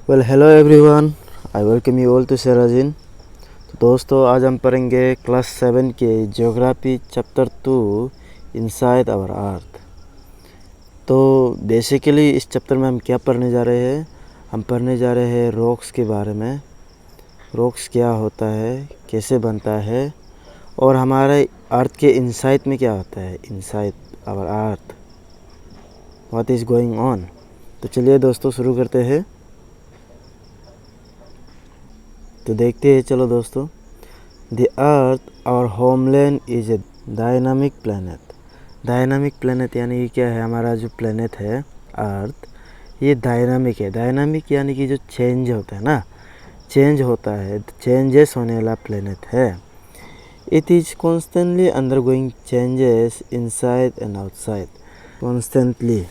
Well hello everyone, I welcome you all to सेराजिन। तो दोस्तों, आज हम पढ़ेंगे क्लास 7 के geography chapter 2 inside our earth. तो बेसिकली इस चैप्टर में हम क्या पढ़ने जा रहे हैं? हम पढ़ने जा रहे हैं रॉक्स के बारे में। रॉक्स क्या होता है, कैसे बनता है, और हमारे अर्थ के इनसाइड में क्या होता है, inside our earth, what is going on. तो चलिए दोस्तों शुरू करते हैं। तो देखते हैं, चलो दोस्तों। The earth our homeland is a dynamic planet. Dynamic planet यानी कि क्या है? हमारा जो प्लैनेट है अर्थ, ये डायनामिक है। डायनामिक यानी कि जो चेंज होता है ना, चेंज होता है, चेंजेस होने वाला प्लैनेट है। It is constantly undergoing changes inside and outside. Constantly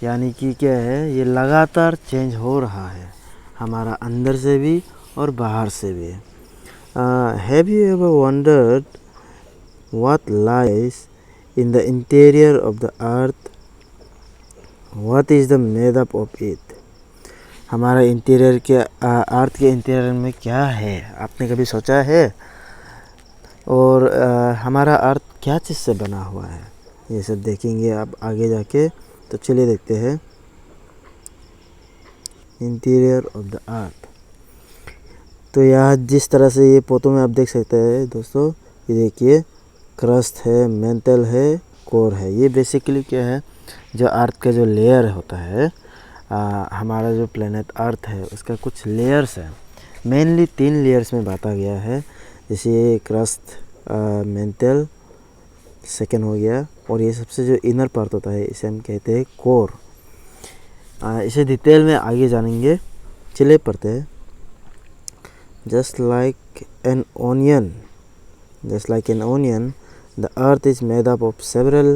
यानी कि क्या है? ये लगातार चेंज हो रहा है, हमारा अंदर से भी और बाहर से भी। Have you ever wondered what lies in the interior of the earth? What is the made up of it? हमारा इंटीरियर के अर्थ के इंटीरियर में क्या है, आपने कभी सोचा है? और हमारा अर्थ क्या चीज़ से बना हुआ है, ये सब देखेंगे आप आगे जाके। तो चलिए देखते हैं इंटीरियर ऑफ द अर्थ। तो यहाँ जिस तरह से ये फोटो में आप देख सकते हैं दोस्तों, ये देखिए क्रस्ट है, मेंटल है, कोर है। ये बेसिकली क्या है? जो अर्थ का जो लेयर होता है, हमारा जो प्लेनेट अर्थ है उसका कुछ लेयर्स है। मेनली 3 लेयर्स में बांटा गया है। जैसे ये क्रस्ट, मेंटल सेकेंड हो गया, और ये सबसे जो इनर पार्ट होता है इसे हम कहते हैं कोर। इसे डिटेल में आगे जानेंगे। चलिए पढ़ते हैं। Just like an onion, the earth is made up of several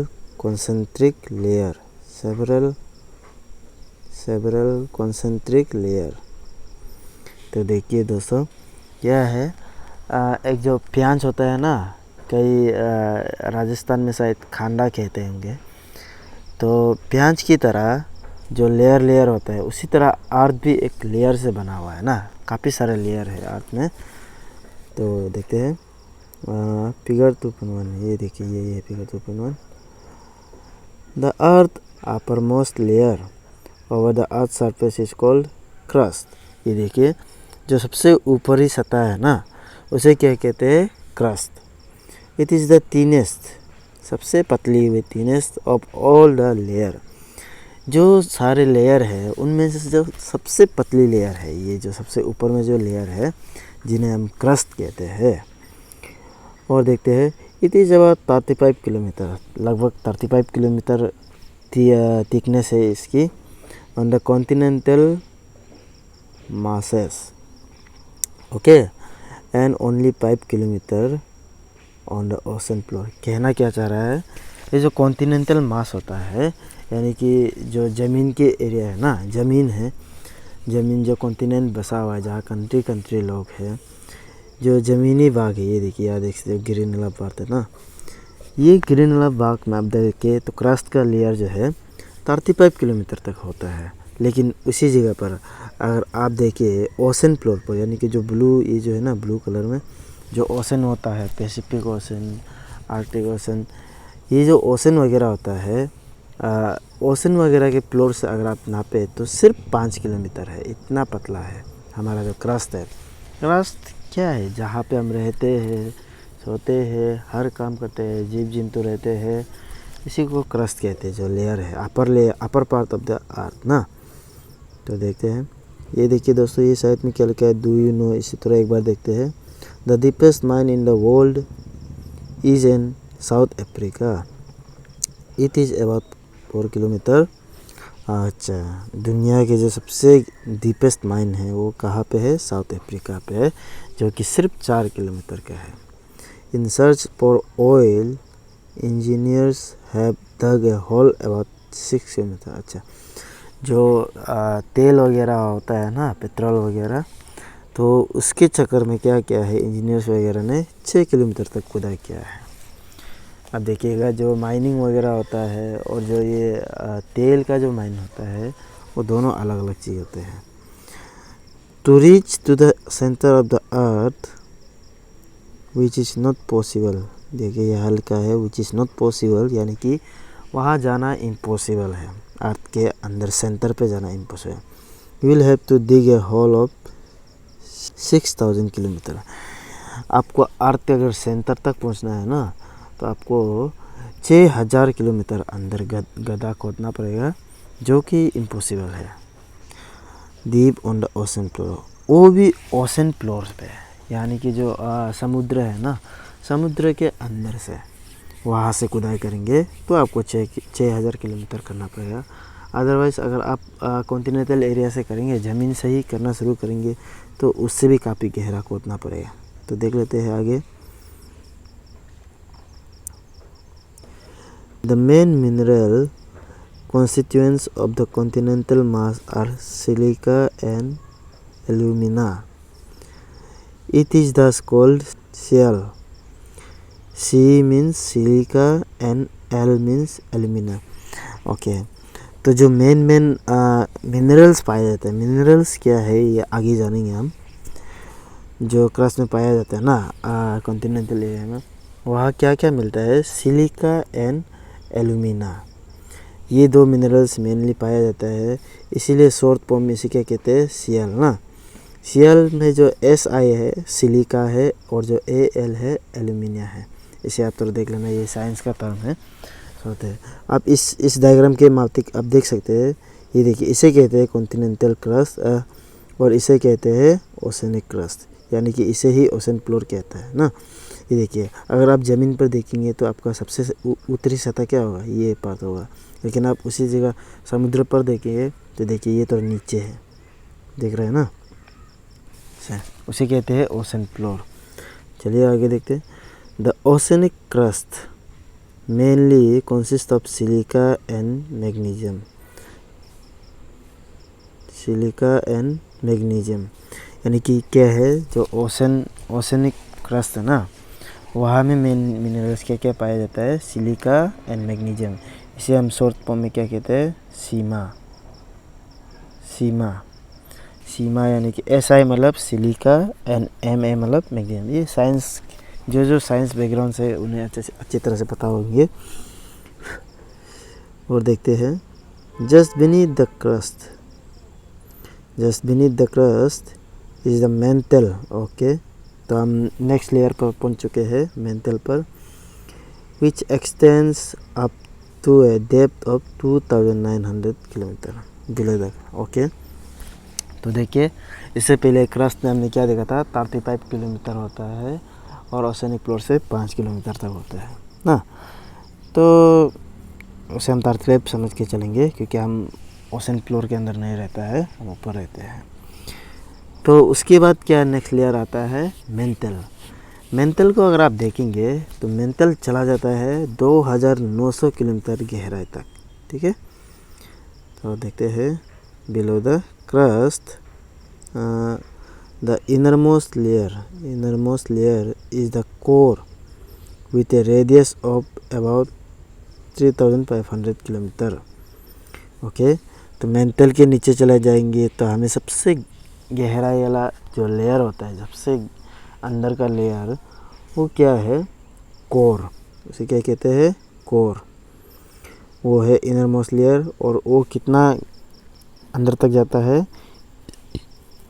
concentric layer. Several concentric layer. तो देखिए दोस्तों, क्या है? एक जो प्याज होता है ना, कई राजस्थान में शायद खांडा कहते होंगे। तो प्याज की तरह जो लेयर होता है, उसी तरह अर्थ भी एक लेयर से बना हुआ है ना। काफ़ी सारे लेयर है अर्थ में। तो देखते हैं फिगर 2.1। ये देखिए, ये figure 2.1। The earth upper most layer over the earth surface is called crust. ये देखिए, जो सबसे ऊपरी सतह है ना, उसे क्या कहते हैं? Crust. It is the thinnest, सबसे पतली हुई, thinnest of all the layer. जो सारे लेयर है उनमें से जो सबसे पतली लेयर है, ये जो सबसे ऊपर में जो लेयर है, जिन्हें हम क्रस्ट कहते हैं। और देखते हैं, इट इज़ अबाउट 35 किलोमीटर, लगभग 35 किलोमीटर थिकनेस है इसकी, on the continental masses, okay, and only 5 kilometre on the ocean floor. कहना क्या चाह रहा है? ये जो कॉन्टिनेंटल मास होता है, यानी कि जो ज़मीन के एरिया है ना, ज़मीन है, ज़मीन जो कॉन्टिनेंट बसा हुआ है, जहाँ कंट्री लोग हैं, जो ज़मीनी भाग है, ये देखिए, यहाँ देख सकते हो ग्रीन वाला पार्ट है ना। ये ग्रीन वाला भाग में आप देखें तो क्रस्ट का लेयर जो है 35 किलोमीटर तक होता है। लेकिन उसी जगह पर अगर आप देखिए ओशन फ्लोर पर, यानी कि जो ब्लू, ये जो है ना ब्लू कलर में जो ओशन होता है, पैसिफिक ओशन, आर्कटिक ओशन, ये जो ओशन वगैरह होता है, ओशन वगैरह के फ्लोर से अगर आप नापे तो सिर्फ 5 किलोमीटर है। इतना पतला है हमारा जो क्रस्ट है। क्रस्ट क्या है? जहाँ पे हम रहते हैं, सोते हैं, हर काम करते हैं, जीव जंतु रहते हैं, इसी को क्रस्ट कहते हैं, जो लेयर है, अपर पार्ट ऑफ द अर्थ ना। तो देखते हैं, ये देखिए दोस्तों, ये साइड में क्या लिखा है, डू यू नो? इसी तरह एक बार देखते हैं। The deepest mine in the world is in south Africa. It is about 4 kilometre. अच्छा, दुनिया के जो सबसे डीपेस्ट माइन है वो कहाँ पे है? साउथ अफ्रीका पे है, जो कि सिर्फ 4 किलोमीटर का है। In search for oil engineers have dug a hole about 6 kilometre. अच्छा, जो तेल वगैरह होता है ना, पेट्रोल वगैरह, तो उसके चक्कर में क्या क्या है, इंजीनियर्स वगैरह ने 6 किलोमीटर तक खुदाई किया है। अब देखिएगा, जो माइनिंग वगैरह होता है और जो ये तेल का जो माइन होता है, वो दोनों अलग अलग चीज़ होते हैं। To reach to the centre of the earth which is not possible. देखिए ये हल्का है, विच इज़ नॉट पॉसिबल यानी कि वहाँ जाना इम्पॉसिबल है, अर्थ के अंदर सेंटर पे जाना impossible. You will have to dig a hole of 6000 kilometre. आपको अर्थ के अगर सेंटर तक पहुँचना है ना, तो आपको 6000 किलोमीटर अंदर गड्ढा खोदना पड़ेगा, जो कि इम्पॉसिबल है। Deep on the ocean floor, वो भी ओशन फ्लोर पे, यानी कि जो समुद्र है ना, समुद्र के अंदर से वहाँ से खुदाई करेंगे तो आपको 6000 किलोमीटर करना पड़ेगा। अदरवाइज़ अगर आप कॉन्टिनेंटल एरिया से करेंगे, ज़मीन से ही करना शुरू करेंगे, तो उससे भी काफ़ी गहरा खोदना पड़ेगा। तो देख लेते हैं आगे। The main mineral constituents of the continental mass are silica and alumina. It is thus called Sial. C means silica and L means alumina. Okay, तो जो मेन मिनरल्स पाए जाते हैं, मिनरल्स क्या है ये आगे जानेंगे हम। जो क्रस्ट में पाया जाता है ना कॉन्टिनेंटल एरिया में, वहाँ क्या क्या मिलता है, सिलिका एंड एलुमिना, ये दो मिनरल्स मेनली पाया जाता है। इसीलिए शॉर्ट फॉर्म में इसे क्या कहते हैं, सीएल ना। सीएल में जो SI है सिलिका है, और जो AL है एल्यूमिनिया है। इसे आप तो देख लेना, ये साइंस का टर्म है। होते हैं आप इस डायग्राम के माफिक आप देख सकते हैं। ये देखिए, इसे कहते हैं कॉन्टिनेंटल क्रस्ट और इसे कहते हैं ओशनिक क्रस्ट, यानी कि इसे ही ओशन फ्लोर कहता है ना। ये देखिए, अगर आप ज़मीन पर देखेंगे तो आपका सबसे उत्तरी सतह क्या होगा, ये पार्ट होगा। लेकिन आप उसी जगह समुद्र पर देखेंगे तो देखिए ये तो नीचे है, देख रहे हैं ना, उसे कहते हैं ओशन फ्लोर। चलिए आगे देखते हैं। The oceanic crust mainly consist of silica and magnesium. Silica and magnesium यानी कि क्या है, जो ओशनिक क्रस्ट है ना, वहाँ में मेन मिनरल्स क्या क्या पाया जाता है, सिलिका एंड मैग्नीशियम। इसे हम शॉर्ट फॉर्म में क्या कहते हैं, सीमा यानी कि SI मतलब सिलिका एंड MA मतलब मैग्नीशियम। ये साइंस, जो साइंस बैकग्राउंड से उन्हें अच्छी तरह से पता होंगे। और देखते हैं, just beneath the crust is the mental. Okay, तो हम नेक्स्ट लेयर पर पहुंच चुके हैं, मेंटल पर, which extends up to a depth of 2900 kilometre below तक। ओके, तो देखिए, इससे पहले क्रस्ट में हमने क्या देखा था, 35 किलोमीटर होता है और ओशनिक फ्लोर से 5 किलोमीटर तक होता है ना। तो उसे हम 35 समझ के चलेंगे, क्योंकि हम ओशन फ्लोर के अंदर नहीं रहता है, हम ऊपर रहते हैं। तो उसके बाद क्या नेक्स्ट लेयर आता है, मेंटल को अगर आप देखेंगे तो मेंटल चला जाता है 2900 किलोमीटर गहराई तक। ठीक है, तो देखते हैं, below the crust the innermost layer is the core with A radius of about 3500 kilometre. Okay, तो मेंटल के नीचे चले जाएंगे तो हमें सबसे गहराई वाला जो लेयर होता है, सबसे अंदर का लेयर, वो क्या है, कोर। उसे क्या कहते हैं, कोर। वो है इनर मोस्ट लेयर, और वो कितना अंदर तक जाता है,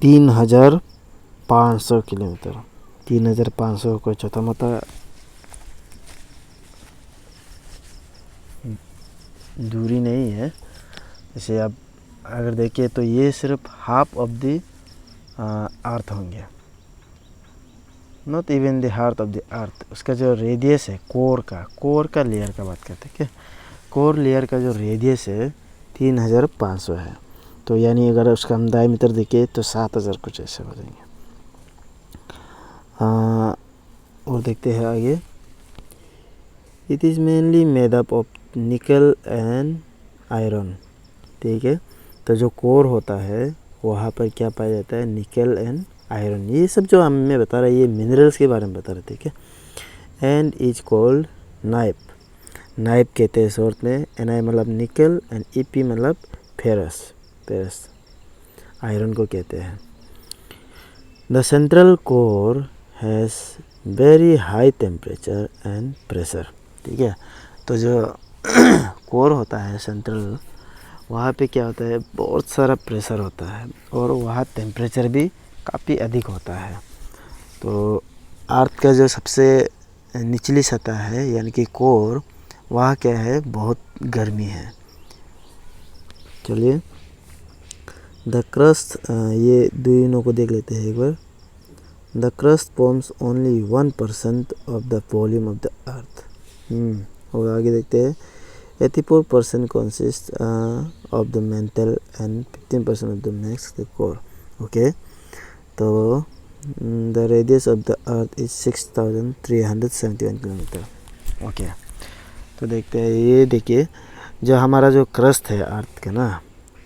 3500 किलोमीटर। 3500 कोई छोटा मोटा दूरी नहीं है। जैसे आप अगर देखिए तो ये सिर्फ हाफ ऑफ द अर्थ होंगे, not even the heart of the अर्थ। उसका जो रेडियस है कोर का लेयर का बात करते हैं, क्या कोर लेयर का जो रेडियस है 3500 है। तो यानी अगर उसका हम डायमीटर देखें तो 7000 कुछ ऐसे हो जाएंगे। और देखते हैं आगे, it is mainly made up of निकल एंड आयरन। ठीक है, तो जो कोर होता है वहाँ पर क्या पाया जाता है, निकल एंड आयरन। ये सब जो हमें बता रहा है, ये मिनरल्स के बारे में बता रहे थे। ठीक है, एंड इज कॉल्ड नाइप कहते हैं शॉर्ट में। NI मतलब निकल एंड EP मतलब फेरस आयरन को कहते हैं। The central core has very high temperature and pressure. ठीक है, तो जो कोर होता है सेंट्रल, वहाँ पे क्या होता है, बहुत सारा प्रेशर होता है और वहाँ टेम्परेचर भी काफ़ी अधिक होता है। तो अर्थ का जो सबसे निचली सतह है यानी कि कोर, वहाँ क्या है, बहुत गर्मी है। चलिए द क्रस्ट, ये दोनों को देख लेते हैं एक बार। The crust forms only 1% of the volume of the earth. और आगे देखते हैं 84% consists of the mantle and 15% of the makes the core. Okay, तो the radius of the earth is 6371 kilometre. Okay, तो देखते हैं, ये देखिए जो हमारा जो क्रस्ट है अर्थ का ना,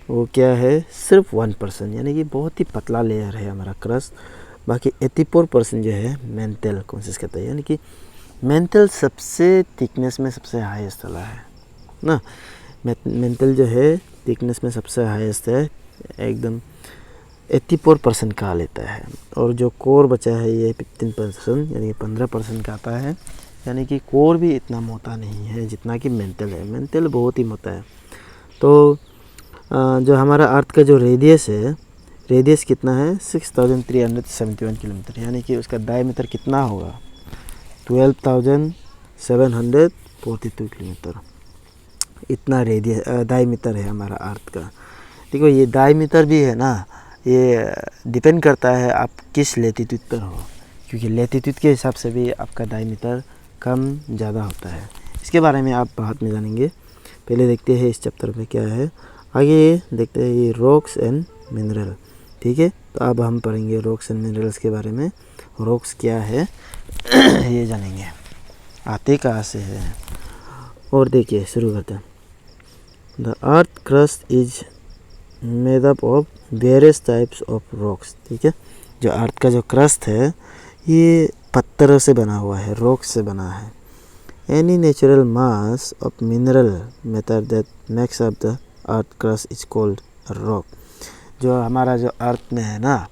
वो क्या है, सिर्फ 1%, यानी कि बहुत ही पतला लेयर है हमारा क्रस्ट। बाकी 84% जो है मेंटल कंसिस्ट करता है, यानी कि मेंटल सबसे थिकनेस में सबसे हाईएस्ट वाला है ना। मेंटल जो है थिकनेस में सबसे हाईएस्ट है, एकदम 84% का लेता है। और जो कोर बचा है ये 15%, यानी कि 15% का आता है। यानी कि कोर भी इतना मोटा नहीं है जितना कि मेंटल है। मेंटल बहुत ही मोटा है। तो जो हमारा अर्थ का जो रेडियस है, रेडियस कितना है, 6371 किलोमीटर, यानी कि उसका डायमीटर कितना होगा, 12,742 किलोमीटर। इतना रेडियस डायमीटर है हमारा अर्थ का। देखो ये डायमीटर भी है ना, ये डिपेंड करता है आप किस लेटीट्यूड पर हो, क्योंकि लेटीट्यूड के हिसाब से भी आपका डायमीटर कम ज़्यादा होता है। इसके बारे में आप बाद में जानेंगे। पहले देखते हैं इस चैप्टर में क्या है। आगे देखते हैं ये रॉक्स एंड मिनरल। ठीक है, तो अब हम पढ़ेंगे रॉक्स एंड मिनरल्स के बारे में। रॉक्स क्या है ये जानेंगे, आते कहाँ से है। और देखिए शुरू करते हैं। The earth crust is made up of various types of rocks. ठीक है, जो अर्थ का जो क्रस्ट है ये पत्थरों से बना हुआ है, रॉक्स से बना है। Any natural mass of mineral matter that makes up the earth crust is called rock. जो हमारा जो अर्थ में है ना,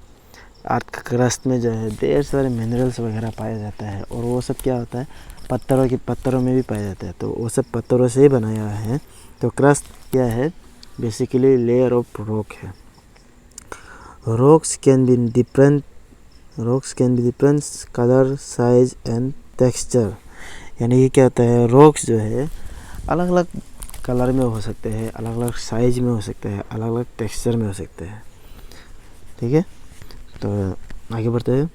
अर्थ का क्रस्ट में जो है ढेर सारे मिनरल्स वगैरह पाया जाता है, और वो सब क्या होता है, पत्थरों में भी पाया जाता है। तो वो सब पत्थरों से ही बनाया है। तो क्रस्ट क्या है, बेसिकली लेयर ऑफ रॉक है। Rocks can be different colour, size and texture. यानी कि क्या होता है, रॉक्स जो है अलग अलग कलर में हो सकते हैं, अलग अलग साइज में हो सकते हैं, अलग अलग टेक्सचर में हो सकते हैं। ठीक है, तो आगे बढ़ते हैं।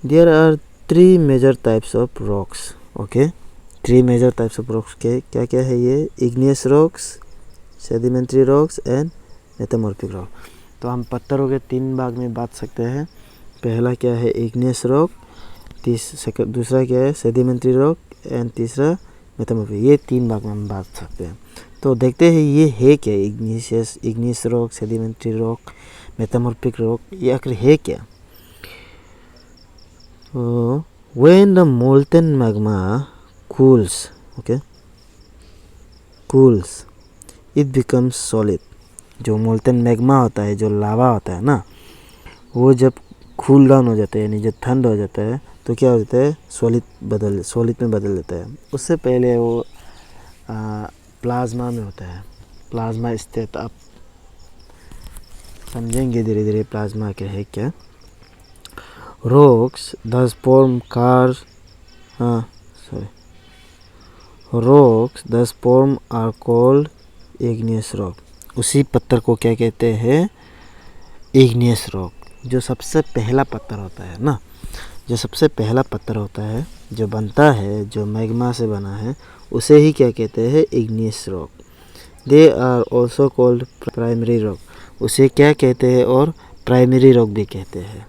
There are 3 major types of rocks. Okay, 3 major types of rocks के क्या क्या है ये, igneous rocks, sedimentary rocks and metamorphic rock. तो हम पत्थरों के 3 भाग में बांट सकते हैं। पहला क्या है, इग्नियस रॉक, दूसरा क्या है, सेडिमेंट्री रॉक, एंड तीसरा मेटामॉर्फिक। ये 3 भाग में हम बांट सकते हैं। तो देखते हैं ये है क्या, igneous rock, sedimentary rock, metamorphic rock, ये आखिर है क्या। तो when the molten magma cools, it becomes solid। जो मोल्टन मैग्मा होता है, जो लावा होता है ना, वो जब कूल डाउन हो जाता है, यानी जब ठंड हो जाता है, तो क्या हो जाता है, सॉलिड में बदल जाता है। उससे पहले वो प्लाज्मा में होता है। प्लाज्मा स्टेट आप समझेंगे धीरे धीरे प्लाज्मा क्या है क्या। Rocks thus form are called igneous rock। उसी पत्थर को क्या कहते हैं, igneous rock। जो सबसे पहला पत्थर होता है ना, जो सबसे पहला पत्थर होता है जो बनता है, जो मैग्मा से बना है, उसे ही क्या कहते हैं, igneous rock। They are also called primary rock। उसे क्या कहते हैं, और प्राइमरी रॉक भी कहते हैं।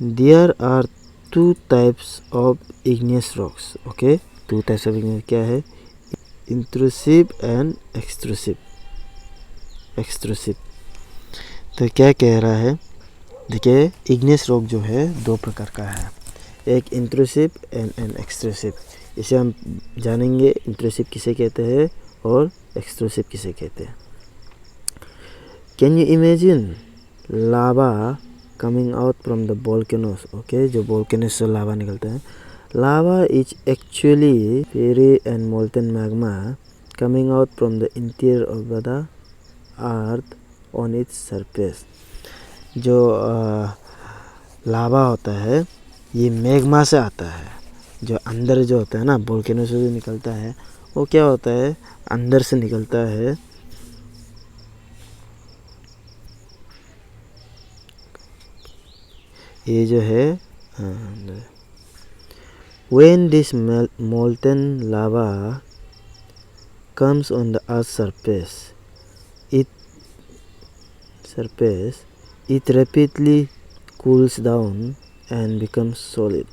There are 2 types of igneous rocks। Okay, 2 types of igneous क्या है, intrusive and extrusive। तो क्या कह रहा है, देखिए igneous rock जो है 2 प्रकार का है, एक intrusive and extrusive। इसे हम जानेंगे intrusive किसे कहते हैं और extrusive किसे कहते हैं। Can you imagine lava coming out from the volcanoes, okay, जो वोल्केनोस से लावा निकलता है। Lava is actually fiery and molten magma coming out from the interior of the earth on its surface. जो lava होता है ये magma से आता है, जो अंदर जो होता है ना वोल्केनो से जो निकलता है वो क्या होता है, अंदर से निकलता है। ये जो है when this molten lava comes on the earth's surface it rapidly cools down and becomes solid।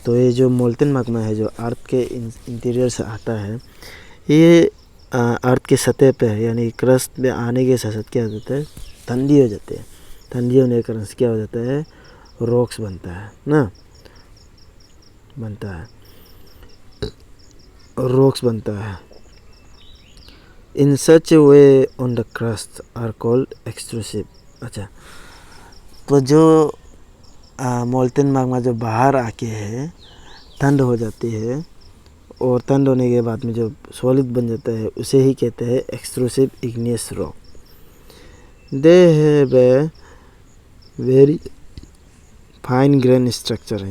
तो ये जो मोल्टन मैग्मा है जो अर्थ के इंटीरियर से आता है, ये अर्थ के सतह पे है, यानी क्रस्ट में आने के साथ साथ क्या हो जाता है, ठंडी हो जाती है। ठंडी होने के कारण से क्या हो जाता है, रॉक्स बनता है ना, रॉक्स बनता है। In such a way on the crust are called extrusive. अच्छा, तो जो मोल्टन मैग्मा जो बाहर आके है ठंड हो जाती है और ठंड होने के बाद में जो सॉलिड बन जाता है उसे ही कहते हैं extrusive igneous rock. They have a very fine grain structure,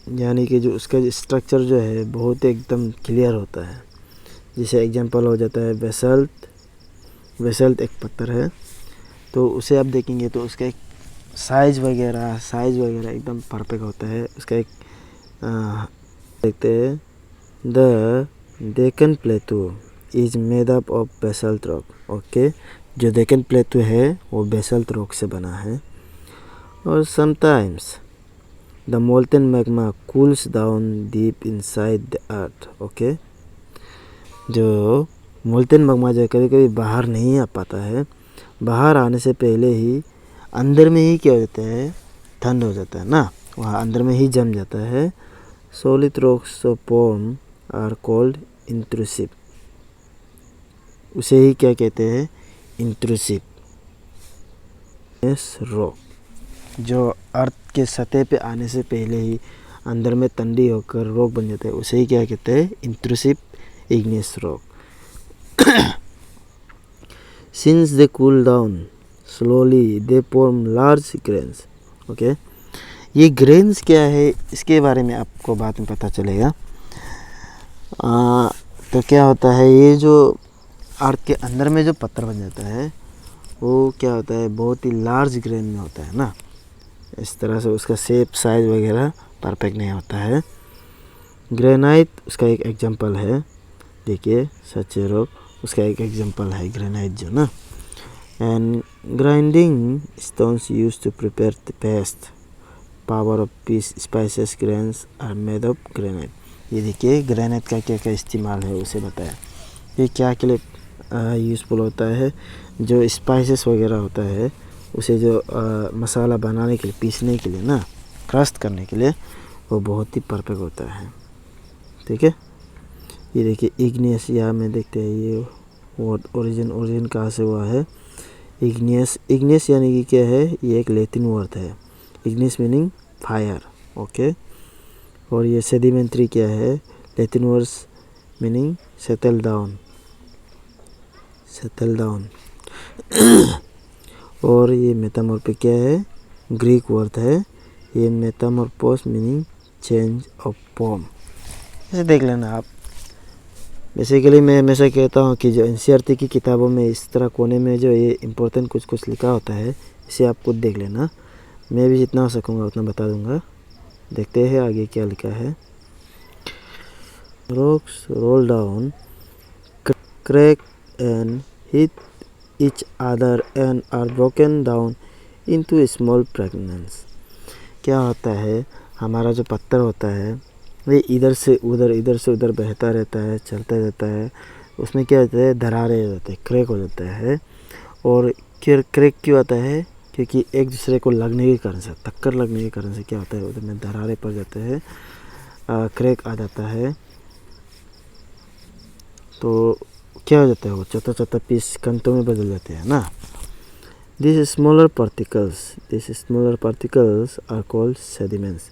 यानी कि जो उसका स्ट्रक्चर जो है बहुत एकदम क्लियर होता है। जैसे एग्जांपल हो जाता है बेसाल्ट एक पत्थर है, तो उसे आप देखेंगे तो उसका एक साइज वगैरह एकदम परफेक्ट होता है। उसका एक देखते हैं, the Deccan प्लेटू is made up of basalt rock, okay, जो डेक्कन प्लेटू है वो बेसाल्ट रॉक से बना है। और sometimes the molten magma cools down deep inside the earth, okay, जो मोल्टन मैग्मा जो कभी कभी बाहर नहीं आ पाता है, बाहर आने से पहले ही अंदर में ही क्या हो जाता है, ठंड हो जाता है ना, वहाँ अंदर में ही जम जाता है। Solid rocks of form are called intrusive, उसे ही क्या कहते हैं, इंट्रूसिव रॉक। जो अर्थ के सतह पे आने से पहले ही अंदर में ठंडी होकर रॉक बन जाता है उसे ही क्या कहते हैं, intrusive igneous rock. Since they cool down slowly they form large grains, okay, ये ग्रेन्स क्या है इसके बारे में आपको बाद में पता चलेगा। तो क्या होता है, ये जो अर्थ के अंदर में जो पत्थर बन जाता है वो क्या होता है, बहुत ही लार्ज ग्रेन में होता है ना, इस तरह से उसका शेप साइज वगैरह परफेक्ट नहीं होता है। ग्रेनाइट उसका एक एग्जांपल है, देखिए सच्चे रॉक उसका एक एग्जांपल है ग्रेनाइट जो ना। And grinding stones use to prepare the paste powder of piece spices grains are made of granite. ये देखिए ग्रेनाइट का क्या क्या इस्तेमाल है उसे बताया। ये क्या के लिए यूज़फुल होता है, जो स्पाइसेस वगैरह होता है उसे जो मसाला बनाने के लिए, पीसने के लिए ना, क्रस्ट करने के लिए वो बहुत ही परफेक्ट होता है। ठीक है, ये देखिए इग्नियस, यहाँ में देखते हैं ये वर्ड ओरिजिन कहाँ से हुआ है, इग्नियस यानी कि क्या है, ये एक लैटिन वर्ड है, इग्नियस मीनिंग फायर, ओके। और ये सेडिमेंट्री क्या है, Latin words meaning settle down और ये मेटामॉर्फिक क्या है, ग्रीक वर्ड है, ये metamorphose meaning change of form. ऐसे देख लेना आप। बेसिकली मैं हमेशा कहता हूँ कि जो एनसीईआरटी की किताबों में इस तरह कोने में जो ये इम्पोर्टेंट कुछ लिखा होता है इसे आप खुद देख लेना। मैं भी जितना हो सकूँगा उतना बता दूँगा। देखते हैं आगे क्या लिखा है। Rocks roll down, crack and hit each other and are broken down into small fragments। क्या होता है, हमारा जो पत्थर होता है वे इधर से उधर बहता रहता है, चलता रहता है, उसमें क्या होता है, दरारें रहते हैं, क्रैक हो जाता है। और क्रैक क्यों आता है, क्योंकि एक दूसरे को लगने के कारण से, टक्कर लगने के कारण से क्या होता है, उधर में दरारें पड़ जाते हैं, क्रैक आ जाता है। तो क्या हो जाता है, वो छोटा पीस कंटों में बदल जाते हैं ना। These smaller particles are called sediments.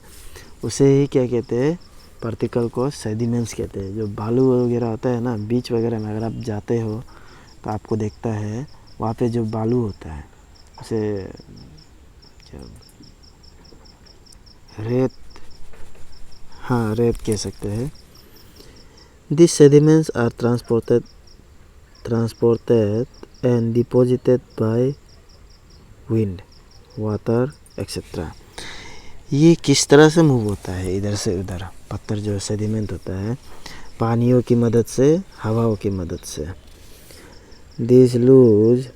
उसे ही क्या कहते हैं, पार्टिकल को सेडिमेंट्स कहते हैं. जो बालू वगैरह होता है ना, बीच वगैरह में अगर आप जाते हो तो आपको देखता है वहाँ पे जो बालू होता है उसे रेत, हाँ रेत कह सकते हैं. These sediments are transported and deposited by wind, water, etc. ये किस तरह से मूव होता है इधर से उधर. पत्थर जो सेडिमेंट होता है पानियों की मदद से, हवाओं की मदद से. These loose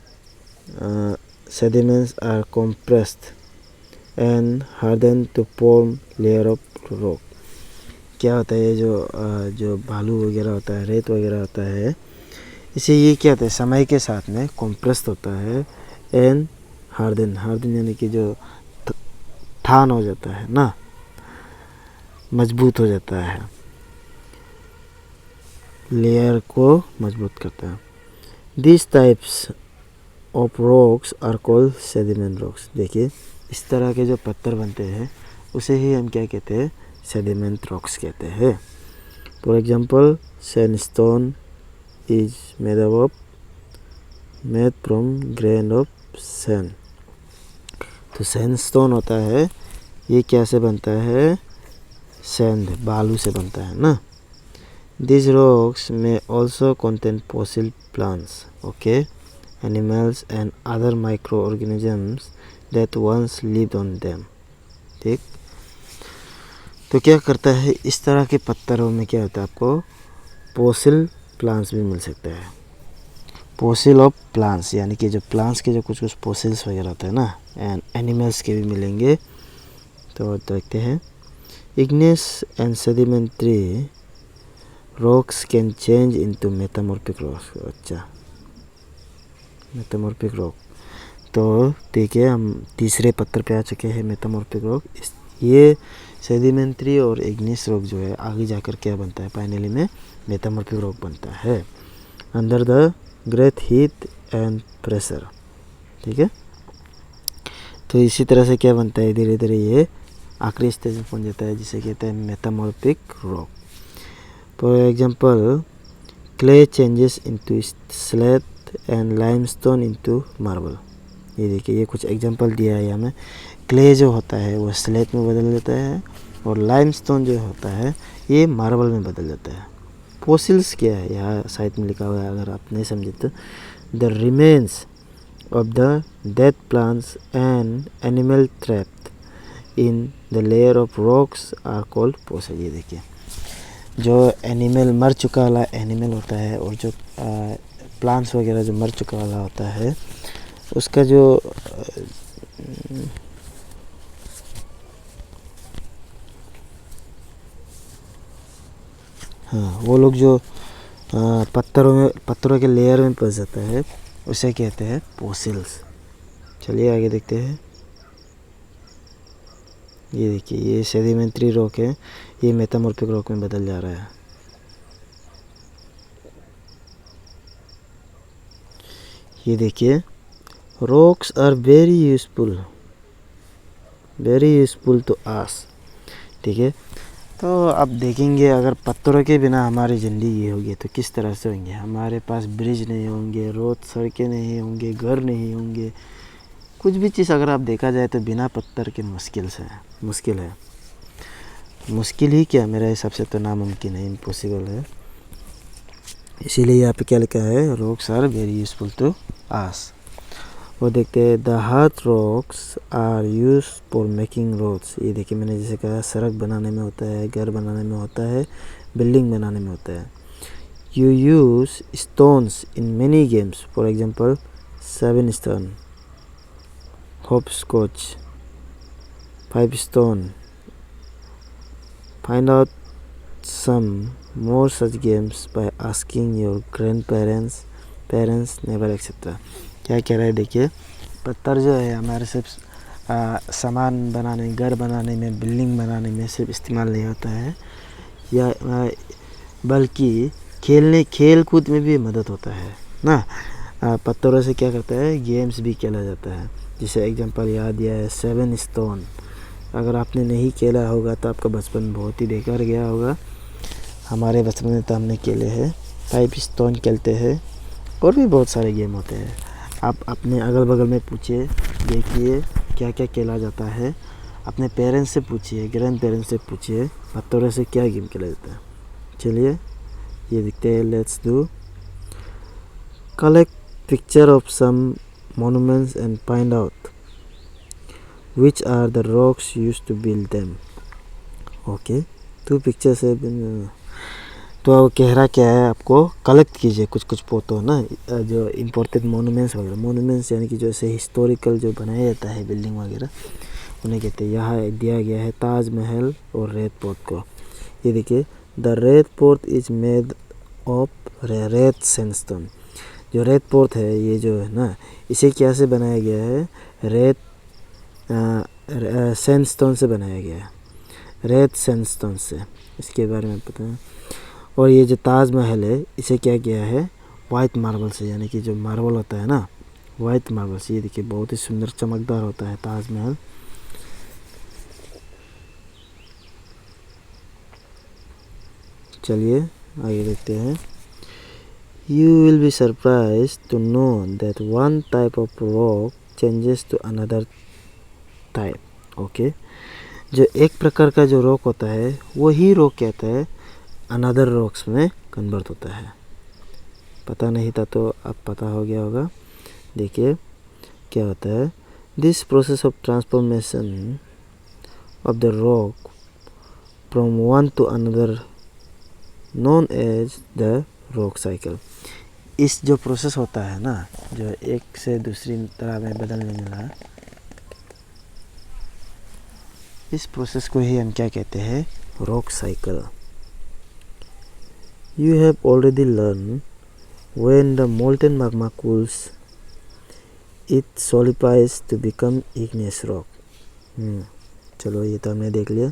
sediments are compressed and hardened to form layer of rock. क्या होता है जो बालू वगैरह होता है, रेत वगैरह होता है, इसे ये क्या होता है समय के साथ में कॉम्प्रेस्ड होता है एंड हार्डन यानी कि जो ठान हो जाता है ना, मजबूत हो जाता है, लेयर को मजबूत करता है. These types of rocks are called sediment rocks. देखिए इस तरह के जो पत्थर बनते हैं उसे ही हम क्या कहते हैं, sediment rocks कहते हैं. For example, sandstone is made from grain of sand. तो सैंडस्टोन होता है, ये क्या से बनता है, सैंड बालू से बनता है ना. These rocks may also contain fossil plants, okay, animals and other microorganisms that once lived on them. ठीक, तो क्या करता है, इस तरह के पत्थरों में क्या होता है, आपको फॉसिल प्लांट्स भी मिल सकता है. फॉसिल ऑफ प्लांट्स यानी कि जो प्लांट्स के जो कुछ फॉसिल्स वगैरह होते हैं ना, एंड एनिमल्स के भी मिलेंगे. तो देखते हैं. Igneous and sedimentary rocks can change into metamorphic rocks. अच्छा, मेटामॉर्फिक रॉक. तो ठीक है, हम तीसरे पत्थर पे आ चुके हैं, मेटामॉर्फिक रॉक. ये सेडिमेंट्री और इग्नेस रॉक जो है आगे जाकर क्या बनता है, फाइनली में मेटामॉर्फिक रॉक बनता है under the great heat and pressure. ठीक है, तो इसी तरह से क्या बनता है, धीरे धीरे ये आखिरी स्टेज में पहुंच जाता है जिसे कहते हैं metamorphic rock. For example, clay changes into slate and limestone into marble. ये देखिए, ये कुछ एग्जांपल दिया है हमें. क्ले जो होता है वो स्लेट में बदल जाता है और लाइमस्टोन जो होता है ये मार्बल में बदल जाता है. फॉसिल्स क्या है, यहाँ साइड में लिखा हुआ है, अगर आप नहीं समझे तो, the remains of the dead plants and animal trapped in the layer of rocks are called fossils. ये देखिए, जो एनिमल मर चुका वाला एनिमल होता है और जो प्लांट्स वगैरह जो मर चुका वाला होता है उसका जो हाँ, वो लोग जो पत्थरों के लेयर में फंस जाता है उसे कहते हैं फॉसिल्स. चलिए आगे देखते हैं. ये देखिए, ये सेडिमेंट्री रॉक है, ये मेटामॉर्फिक रॉक में बदल जा रहा है. ये देखिए, rocks are very useful to us. ठीक है, तो अब देखेंगे अगर पत्थरों के बिना हमारी ज़िंदगी होगी तो किस तरह से होंगे. हमारे पास ब्रिज नहीं होंगे, रोड सड़कें नहीं होंगे, घर नहीं होंगे, कुछ भी चीज़ अगर आप देखा जाए तो बिना पत्थर के मुश्किल है. मुश्किल ही क्या, मेरे हिसाब से तो नामुमकिन है, इम्पॉसिबल है. इसीलिए यहाँ पे क्या लिखा है, rocks are very useful to us. वो देखते हैं, the hard rocks are use for making roads. ये देखिए, मैंने जैसे कहा, सड़क बनाने में होता है, घर बनाने में होता है, बिल्डिंग बनाने में होता है. You use stones in many games. For example, 7 stone, hopscotch, 5 stone. Find out some more such games by asking your grandparents, parents, neighbor, etc. क्या कह रहा है, देखिए, पत्थर जो है हमारे सिर्फ सामान बनाने, घर बनाने में, बिल्डिंग बनाने में सिर्फ इस्तेमाल नहीं होता है, या बल्कि खेल कूद में भी मदद होता है ना. पत्थरों से क्या करता है, गेम्स भी खेला जाता है। जैसे एग्जांपल याद दिया है 7 स्टोन। अगर आपने नहीं खेला होगा तो आपका बचपन बहुत ही बेकार गया होगा। हमारे बचपन में तो हमने खेले हैं। 5 स्टोन खेलते हैं और भी बहुत सारे गेम होते हैं। आप अपने अगल बगल में पूछिए, देखिए क्या क्या खेला जाता है। अपने पेरेंट्स से पूछिए, ग्रैंड पेरेंट्स से पूछिए पत्थरों से क्या गेम खेला जाता है। चलिए ये देखते हैं। Let's do collect picture of some monuments and find out which are the rocks used to build them. Okay, तो पिक्चर से तो कह रहा क्या है, आपको कलेक्ट कीजिए कुछ कुछ फोटो ना, जो इम्पोर्टेंट मोनूमेंट्स वगैरह। मोनूमेंट्स यानी कि जो ऐसे हिस्टोरिकल जो बनाया जाता है बिल्डिंग वगैरह, उन्हें कहते हैं। यहाँ दिया गया है ताजमहल और रेड फोर्ट को। ये देखिए, the red fort is made of red sandstone. जो रेड फोर्ट है ये जो है ना, इसे क्या से बनाया गया है, रेड सैंडस्टोन से बनाया गया है, रेड सैंडस्टोन से। इसके बारे में पता है। और ये जो ताजमहल है इसे क्या किया है, वाइट मार्बल से, यानी कि जो मार्बल होता है ना, वाइट मार्बल से। ये देखिए बहुत ही सुंदर चमकदार होता है ताजमहल। चलिए आगे देखते हैं। You will be surprised to know that one type of rock changes to another type. Okay, जो एक प्रकार का जो रॉक होता है वही रॉक कहता है अनदर रॉक्स में कन्वर्ट होता है। पता नहीं था तो अब पता हो गया होगा। देखिए क्या होता है, this process of transformation of the rock from one to another known as the rock cycle. इस जो प्रोसेस होता है ना, जो एक से दूसरी तरह में बदलने मिला, इस प्रोसेस को ही हम क्या कहते हैं, rock cycle. You have already learn when the molten magma cools it solidifies to become igneous rock. चलो ये तो हमने देख लिया।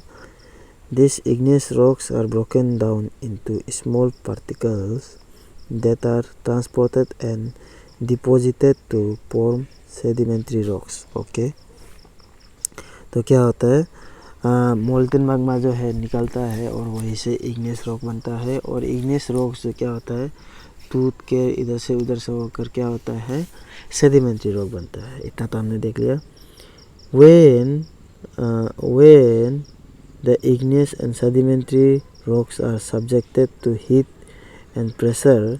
These igneous rocks are broken down into small particles that are transported and deposited to form sedimentary rocks. Okay, तो क्या होता है, मोल्टेन मैग्मा जो है निकलता है और वहीं से इग्नियस रॉक बनता है। और इग्नियस रॉक से क्या होता है, टूट के इधर से उधर से होकर क्या होता है, सेडिमेंट्री रॉक बनता है। इतना तो हमने देख लिया। when the igneous and sedimentary rocks are subjected to heat and pressure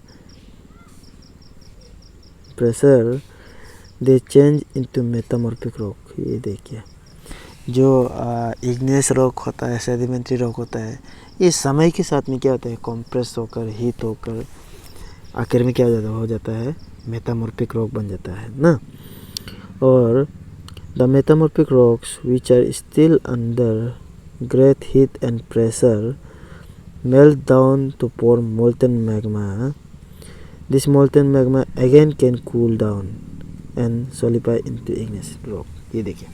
they change into metamorphic rock. ये देखिए, जो इग्नियस रॉक होता है, सेडिमेंट्री रॉक होता है, ये समय के साथ में क्या होता है, कंप्रेस होकर, हीट होकर आखिर में क्या हो जाता है, मेटामॉर्फिक रॉक बन जाता है ना। और the metamorphic rocks which are still under great heat and pressure melt down to form molten magma. This molten magma again can cool down and solidify into igneous rock. ये देखिए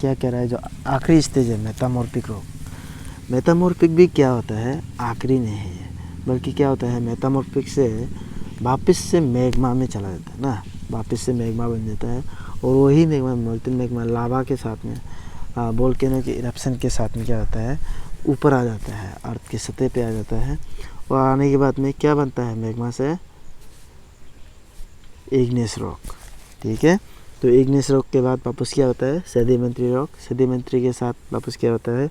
क्या कह रहा है, जो आखिरी स्टेज है मेटामॉर्फिक रॉक। मेटामॉर्फिक भी क्या होता है, आखिरी नहीं है, बल्कि क्या होता है, मेटामॉर्फिक से वापस से मैग्मा में चला जाता है ना, वापस से मैग्मा बन जाता है। और वही मैग्मा, मोल्टेन मैग्मा, लावा के साथ में, वोल्केनो के इरप्शन के साथ में क्या होता है, ऊपर आ जाता है, अर्थ की सतह पे आ जाता है। और आने के बाद में क्या बनता है, मैग्मा से इग्नियस रॉक। ठीक है, तो इग्नियस रॉक के बाद वापस क्या होता है, सेडिमेंट्री रॉक। सेडिमेंट्री के साथ वापस क्या होता है,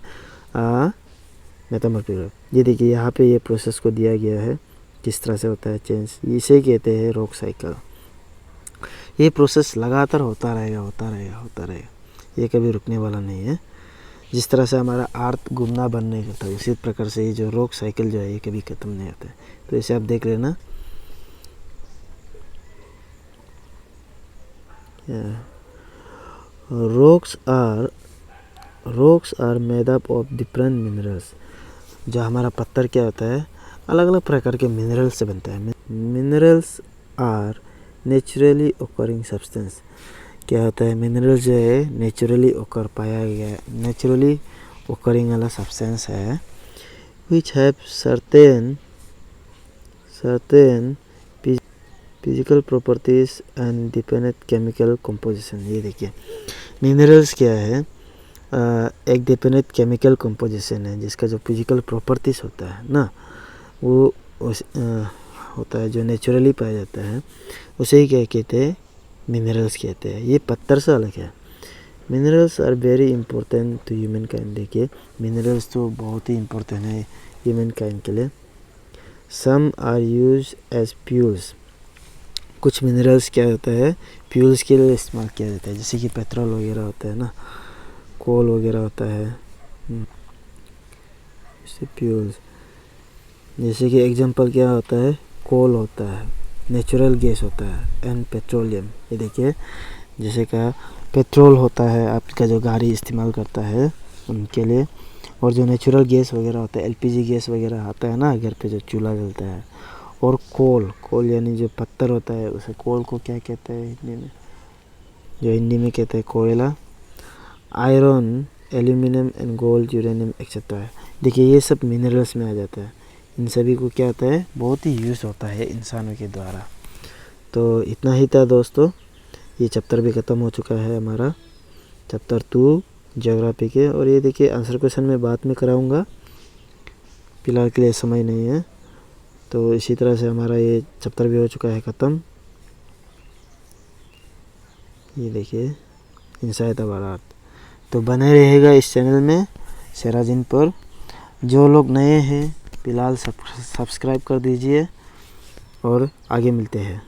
मेटामॉर्फिक रॉक। ये देखिए यहाँ पे ये प्रोसेस को दिया गया है, किस तरह से होता है चेंज। इसे कहते हैं रॉक साइकिल। ये प्रोसेस लगातार होता रहेगा, होता रहेगा, होता रहेगा, ये कभी रुकने वाला नहीं है। जिस तरह से हमारा अर्थ घूमना बंद नहीं करता, उसी प्रकार से ये जो रॉक साइकिल जो है ये कभी ख़त्म नहीं होता है। तो इसे आप देख लेना। Rocks are made up of different minerals. जो हमारा पत्थर क्या होता है, अलग अलग प्रकार के मिनरल से बनता है। Minerals are naturally occurring substance. क्या होता है, मिनरल जो है नेचुरली ओकर पाया गया, नेचुरली ओकरिंग वाला सब्सटेंस है, which have certain physical properties and dependent chemical composition. ये देखिए मिनरल्स क्या है, एक डिपेंडेंट केमिकल कंपोजिशन है जिसका जो फिजिकल प्रॉपर्टीज होता है ना वो होता है जो नेचुरली पाया जाता है, उसे ही क्या कहते हैं, मिनरल्स कहते हैं। ये पत्थर से अलग है। Minerals are very important to humankind. देखिए मिनरल्स तो बहुत ही इम्पोर्टेंट है ह्यूमन काइंड के लिए। Some are use as fuels. कुछ मिनरल्स क्या होता है, फ्यूल्स के लिए इस्तेमाल किया जाता है, जैसे कि पेट्रोल वगैरह होता है ना, कोल वगैरह होता है, जैसे फ्यूल्स। जैसे कि एग्जांपल क्या होता है, कोल होता है, नेचुरल गैस होता है एंड पेट्रोलियम। ये देखिए जैसे का पेट्रोल होता है आपका जो गाड़ी इस्तेमाल करता है उनके लिए, और जो नेचुरल गैस वगैरह होता है, एलपीजी गैस वगैरह आता है ना घर पे जो चूल्हा जलता है, और कोल यानी जो पत्थर होता है उसे कोल को क्या कहते हैं हिंदी में, जो हिंदी में कहते हैं कोयला, iron, aluminium and gold, uranium etcetera. देखिए ये सब मिनरल्स में आ जाता है। इन सभी को क्या होता है, बहुत ही यूज़ होता है इंसानों के द्वारा। तो इतना ही था दोस्तों, ये चैप्टर भी ख़त्म हो चुका है हमारा, चैप्टर 2 ज्योग्राफी के। और ये देखिए आंसर क्वेश्चन मैं बाद में कराऊंगा, फिलहाल के लिए समय नहीं है। तो इसी तरह से हमारा ये चैप्टर भी हो चुका है ख़त्म। ये देखिए इनसाइड अवर अर्थ। तो बने रहेगा इस चैनल में शेराजिन पर। जो लोग नए हैं फिलहाल सब्सक्राइब कर दीजिए और आगे मिलते हैं।